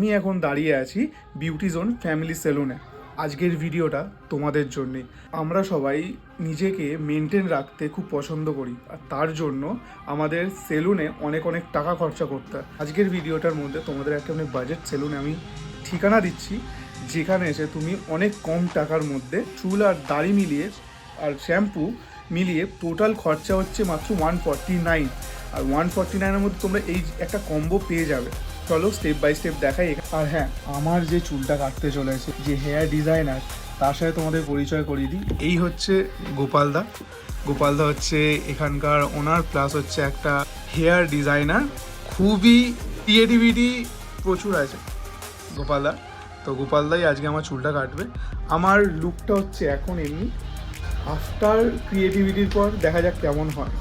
আমি এখন দাঁড়িয়ে আছি বিউটি জোন ফ্যামিলি সেলুনে। আজকের ভিডিওটা তোমাদের জন্যে। আমরা সবাই নিজেকে মেনটেন রাখতে খুব পছন্দ করি, আর তার জন্য আমাদের সেলুনে অনেক অনেক টাকা খরচা করতে হয়। আজকের ভিডিওটার মধ্যে তোমাদের একটা বাজেট সেলুনে আমি ঠিকানা দিচ্ছি, যেখানে এসে তুমি অনেক কম টাকার মধ্যে চুল আর দাড়ি মিলিয়ে আর শ্যাম্পু মিলিয়ে টোটাল খরচা হচ্ছে মাত্র 149। আর 149-এর মধ্যে তোমরা এই একটা কম্বো পেয়ে যাবে। চলো স্টেপ বাই স্টেপ দেখাই। আর হ্যাঁ, আমার যে চুলটা কাটতে চলেছে, যে হেয়ার ডিজাইনার, তার সাথে তোমাদের পরিচয় করিয়ে দিই। এই হচ্ছে গোপালদা। গোপালদা হচ্ছে এখানকার ওনার, প্লাস হচ্ছে একটা হেয়ার ডিজাইনার। খুবই ক্রিয়েটিভিটি প্রচুর আছে গোপালদা। তো গোপালদাই আজকে আমার চুলটা কাটবে। আমার লুকটা হচ্ছে এখন এমনি, আফটার ক্রিয়েটিভিটির পর দেখা যাক কেমন হয়।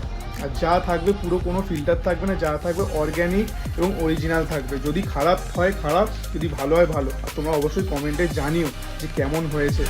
আর যা থাকবে পুরো কোনো ফিল্টার থাকবে না, যা থাকবে অর্গ্যানিক এবং অরিজিনাল থাকবে। যদি খারাপ হয় খারাপ, যদি ভালো হয় ভালো। আর তোমরা অবশ্যই কমেন্টে জানিও যে কেমন হয়েছে।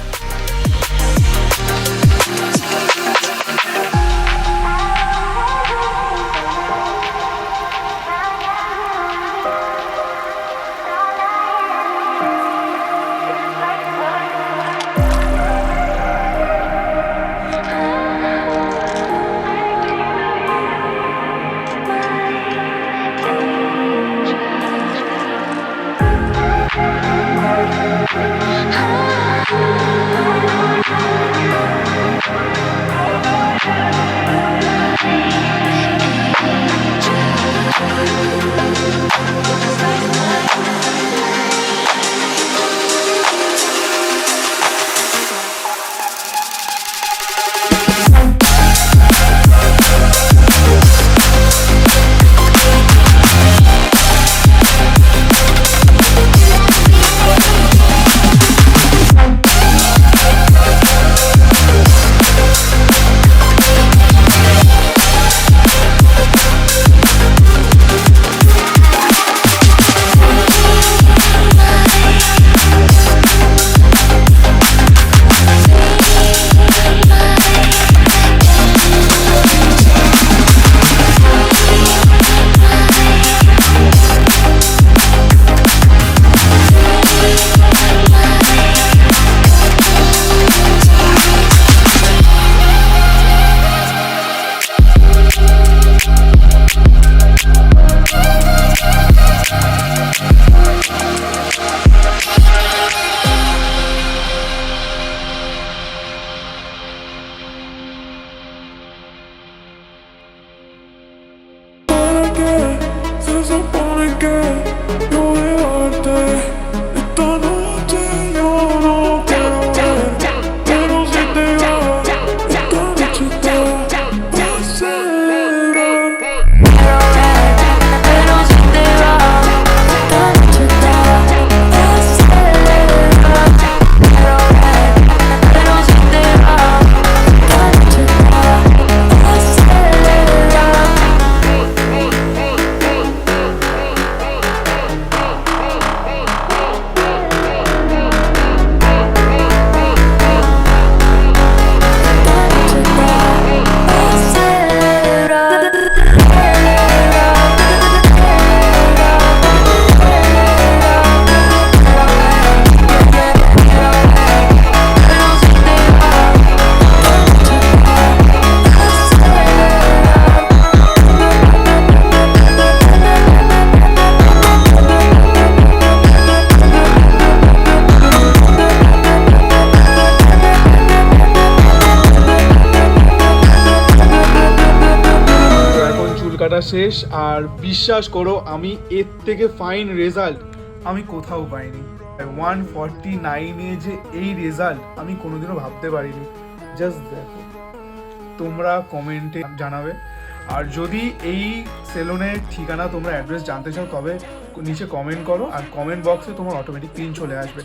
কাটা শেষ, আর বিশ্বাস করো আমি এর থেকে ফাইন রেজাল্ট আমি কোথাও পাইনি। 149-এ যে এই রেজাল্ট আমি কোনোদিনও ভাবতে পারিনি। জাস্ট দেখো, তোমরা কমেন্টে জানাবে। আর যদি এই সেলুনের ঠিকানা তোমরা অ্যাড্রেস জানতে চাও, তবে নিচে কমেন্ট করো, আর কমেন্ট বক্সে তোমার অটোমেটিক পিন চলে আসবে।